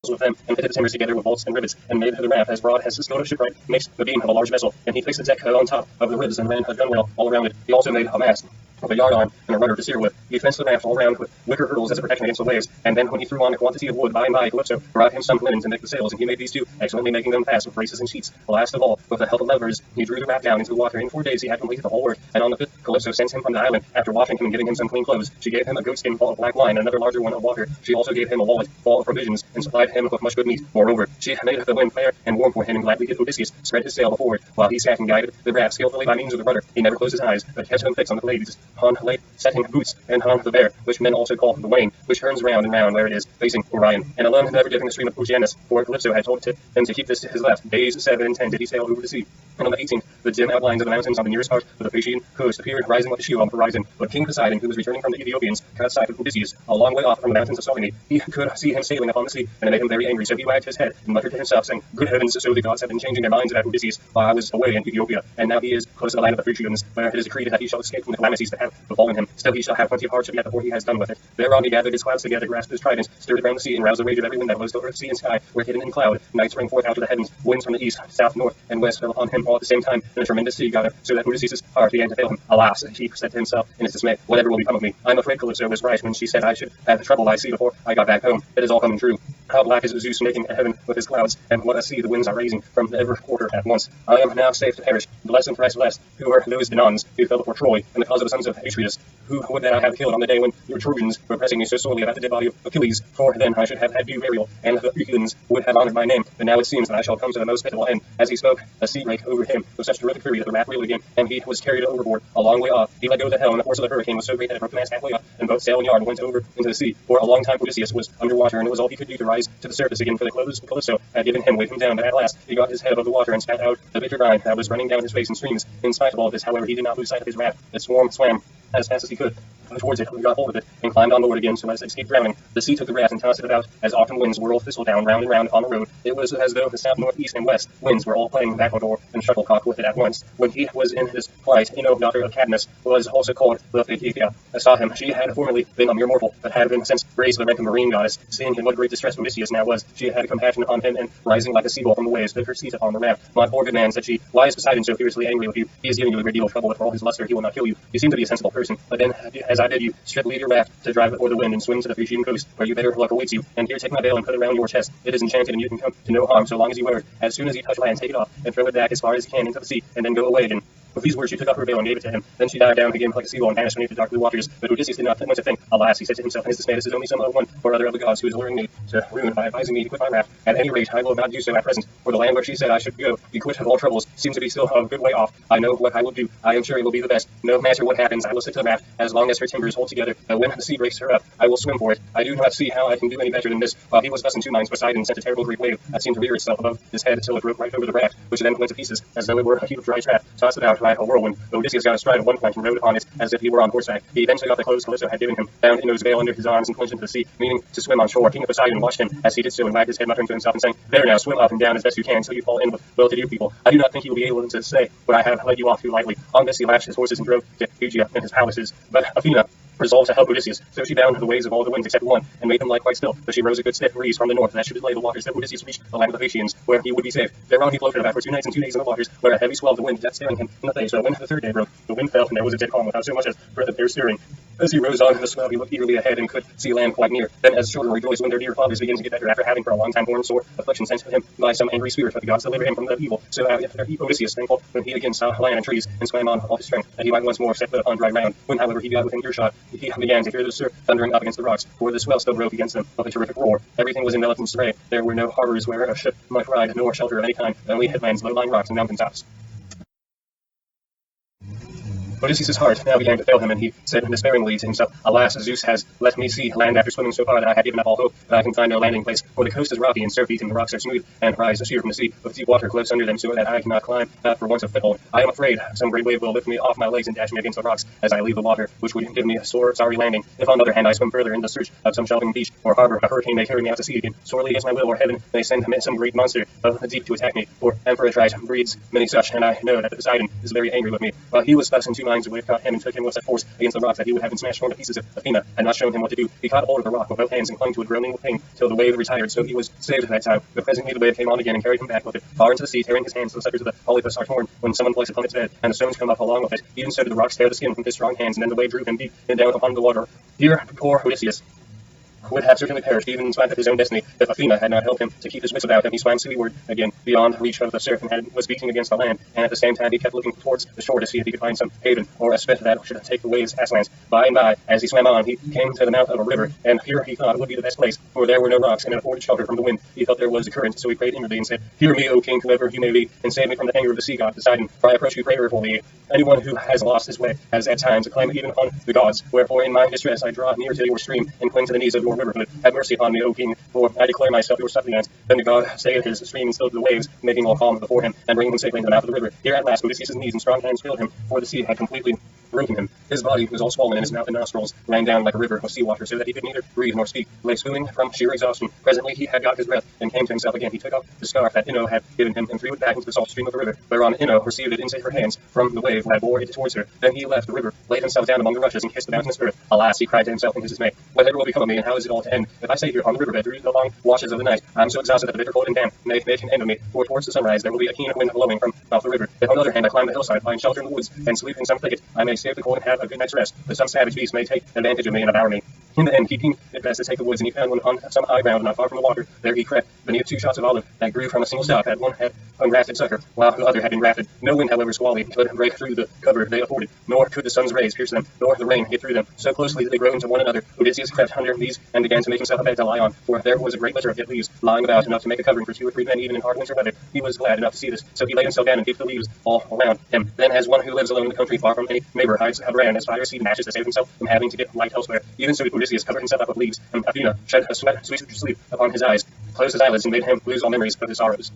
with them, and fitted the timbers together with bolts and rivets, and made the raft as broad as the scote of shipwright makes the beam of a large vessel. And he fixed the deck on top of the ribs and ran a gunwale all around it. He also made a mast with a yard arm and a rudder to steer with. He fenced the raft all around with wicker hurdles as a protection against the waves, and then when he threw on a quantity of wood, by and by Calypso brought him some linen to make the sails, and he made these too, excellently making them fast with braces and sheets. Last of all, with the help of levers, he drew the raft down into the water. In 4 days he had completed the whole work, and on the 5th Calypso sent him from the island. After washing him and giving him some clean clothes, she gave him a goatskin full of black wine and another larger one of water. She also gave him a wallet full of provisions, and supplied him with much good meat. Moreover, she made the wind fair and warm for him, and gladly did Odysseus spread his sail before it, while he sat and guided the raft skillfully by means of the rudder. He never closed his eyes, but kept them fixed on the blades, on late setting boots, and on the bear, which men also call the wain, which turns round and round where it is, facing Orion. And alone, never dipping the stream of Oceanus, for Calypso had told him to keep this to his left. Days 7 and 10 did he sail over the sea. And on the 18th, the dim outlines of the mountains on the nearest part of the Phaeacian coast appeared rising like a shield on the horizon. But King Poseidon, who was returning from the Ethiopians, caught sight of Odysseus a long way off from the mountains of Salcone. He could see him sailing upon the sea, and it made him very angry. So he wagged his head and muttered to himself, saying, "Good heavens, so the gods have been changing their minds about Odysseus while I was away in Ethiopia, and now he is close to the land of the Phrygians, where it is decreed that he shall escape from the calamities that have befallen him. Still he shall have plenty of hardship yet before he has done with it." Thereon he gathered his clouds together, grasped his trident, stirred around the sea, and roused the rage of every wind that blows to earth, sea, and sky, were hidden in cloud. Night sprang forth out of the heavens, winds from the east, south, north, and west fell upon him all at the same time, and a tremendous sea got up, so that Odysseus' heart began to fail him. "Alas," he said to himself in his dismay, "whatever will become of me? I'm afraid Calypso was right when she said I should have the trouble I see before I got back home. It is all coming true. How black is Zeus making a heaven with his clouds, and what a sea the winds are raising from every quarter at once. I am now safe to perish. Blessed and thrice blessed, who were those Danaans who fell before Troy, and the cause of the sons of Atreus, who would that I had killed on the day when your Trojans were pressing me so sorely about the dead body of Achilles, for then I should have had due burial, and the Phrygians would have honored my name. But now it seems that I shall come to the most pitiful end." As he spoke, a sea break over him with such terrific fury that the raft reeled again, and he was carried overboard a long way off. He let go the helm, and the force of the hurricane was so great that it broke the mast halfway up, and both sail and yard went over into the sea. For a long time Odysseus was under water, and it was all he could do to rise to the surface again, for the clothes Calypso had given him weighed him down. But at last he got his head above the water and spat out the bitter brine that was running down his face in streams. In spite of all this, however, he did not lose sight of his raft. It swam as fast as he could towards it, got hold of it, and climbed on board again so as to escape drowning. The sea took the raft and tossed it about as autumn winds whirl thistledown round and round upon the road. It was as though the south, north, east, and west winds were all playing backgammon and shuttlecock with it at once. When he was in this plight, Ino, daughter of Cadmus, was also called the Phaeacia, saw him. She had formerly been a mere mortal, but had been since raised to the rank of marine goddess. Seeing in what great distress Odysseus now was, she had compassion upon him, and rising like a seagull from the waves, took her seat upon the raft. "My poor good man," said she, "why is Poseidon so fiercely angry with you? He is giving you a great deal of trouble, but for all his luster he will not kill you. You seem to be a sensible person. But then, as I bid you, strip leave your raft to drive before the wind and swim to the Phaeacian coast, where you better luck awaits you. And here take my veil and put it around your chest. It is enchanted, and you can come to no harm so long as you wear it. As soon as you touch land, take it off and throw it back as far as you can into the sea, and then go away again." With these words she took up her veil and gave it to him. Then she dived down again like a seagull and vanished beneath the dark blue waters. But Odysseus did not think much to think. "Alas," he said to himself in his dismay, "this is only some one or other of the gods who is luring me to ruin by advising me to quit my raft. At any rate, I will not do so at present, for the land where she said I should go, be quit of all troubles, seems to be still a good way off. I know what I will do. I am sure it will be the best. No matter what happens, I will stick to the raft as long as her timbers hold together. But when the sea breaks her up, I will swim for it. I do not see how I can do any better than this." While he was thus in two minds, Poseidon sent a terrible great wave that seemed to rear itself above his head till it broke right over the raft, which then went to pieces as though it were a heap of dry chaff, tossed about by a whirlwind. Odysseus got astride of one plank and rode upon it as if he were on horseback. He then took off the clothes Calypso had given him, bound Ino's veil under his arms, and plunged into the sea, meaning to swim on shore. King Poseidon watched him as he did so, and wagged his head, muttering to himself and saying, "There now, swim up and down as best you can till you fall in with well-to-do people. I do not think you will be able to say what I have led you off too lightly." On this he lashed his horses and drove to Phrygia and his palaces. But Athena resolved to help Odysseus, so she bound the ways of all the winds except one, and made them lie quite still. But she rose a good stiff breeze from the north that should delay the waters that Odysseus reached the land of the Phaeacians, where he would be safe. Thereon he floated about for 2 nights and 2 days in the waters, where a heavy swell of the wind kept staring him in the face. So when the third day broke, the wind fell, and there was a dead calm without so much as breath of air stirring. As he rose on the swell, he looked eagerly ahead and could see land quite near. Then, as children rejoice when their dear fathers begin to get better after having for a long time borne sore affliction sent to him by some angry spirit, but the gods deliver him from the evil. So Odysseus, thankful when he again saw land and trees, and swam on all his strength, that he might once more set foot upon dry ground. When, however, he got within earshot, he began to hear the surf thundering up against the rocks, for the swell still broke against them with a terrific roar. Everything was enveloped in spray. There were no harbors where a ship might ride, nor shelter of any kind, only headlands, low-lying rocks, and mountain tops. Odysseus' heart now began to fail him, and he said despairingly to himself, "Alas, Zeus has let me see land after swimming so far that I had given up all hope that I can find no landing place, for the coast is rocky and surf-beaten, the rocks are smooth and rise sheer from the sea, with deep water close under them, so that I cannot climb for want of foothold. I am afraid some great wave will lift me off my legs and dash me against the rocks as I leave the water, which would give me a sorry landing. If on the other hand I swim further in the search of some shelving beach or harbor, a hurricane may carry me out to sea again, sorely against my will, or heaven may send some great monster of the deep to attack me, for Amphitrite breeds many such, and I know that Poseidon is very angry with me." While he was thus in 2 minds who would have caught him and took him with such force against the rocks that he would have been smashed torn to pieces if Athena had not shown him what to do. He caught hold of the rock with both hands and clung to it, groaning with pain, till the wave retired, so he was saved at that time. But presently the wave came on again and carried him back with it far into the sea, tearing his hands, so the suckers of the polypus are torn when someone plays upon its bed, and the stones come up along with it. Even so did the rocks tear the skin from his strong hands, and then the wave drew him deep and down upon the water. Here poor Odysseus would have certainly perished, even in spite of his own destiny, if Athena had not helped him to keep his wits about him. He swam seaward again, beyond reach of the surf, and was beating against the land, and at the same time he kept looking towards the shore to see if he could find some haven, or a spit that should take the waves as lands. By and by, as he swam on, he came to the mouth of a river, and here he thought it would be the best place, for there were no rocks, and it afforded shelter from the wind. He felt there was a current, so he prayed inwardly and said, "Hear me, O king, whoever you may be, and save me from the anger of the sea god Poseidon, for I approach you prayerfully. Anyone who has lost his way has at times a claim even upon the gods. Wherefore in my distress I draw near to your stream, and cling to the knees of your riverhood. Have mercy upon me, O king, for I declare myself your suppliant." Then the god stayed his stream and stilled the waves, making all calm before him, and bringing him safely into the mouth of the river. Here at last Odysseus' knees and strong hands failed him, for the sea had completely broken him. His body was all swollen, and his mouth and nostrils ran down like a river of sea water, so that he could neither breathe nor speak. He lay swooning from sheer exhaustion. Presently he had got his breath, and came to himself again. He took off the scarf that Ino had given him, and threw it back into the salt stream of the river, whereon Ino received it into her hands from the wave that bore it towards her. Then he left the river, laid himself down among the rushes, and kissed the mountainous earth. Alas, he cried to himself in his dismay, whatever will become of me, and how is it all to end? If I stay here on the riverbed through the long watches of the night, I am so exhausted that the bitter cold and damp may make an end of me, for towards the sunrise there will be a keen wind blowing from off the river. If on the other hand I climb the hillside, find shelter in the woods, and sleep in some thicket, I may save the cold and have a good night's rest, but some savage beast may take advantage of me and devour me. In the end, he deemed it best to take the woods, and he found one on some high ground not far from the water. There he crept beneath 2 shots of olive that grew from a single stalk, that one had ungrafted sucker, while the other had been grafted. No wind, however squally, could break through the cover they afforded, nor could the sun's rays pierce them, nor the rain get through them. So closely did they grow into one another. Odysseus crept under these, and began to make himself a bed to lie on, for there was a great litter of dead leaves lying about, enough to make a covering for 2 or 3 men, even in hard winter weather. He was glad enough to see this, so he laid himself down and heaped the leaves all around him. Then, as one who lives alone in the country, far from any neighbor, hides a brand as fire seed matches to save himself from having to get light elsewhere, even so did Odysseus cover himself up with leaves, and Athena shed a sweet sleep upon his eyes, closed his eyelids, and made him lose all memories of his sorrows.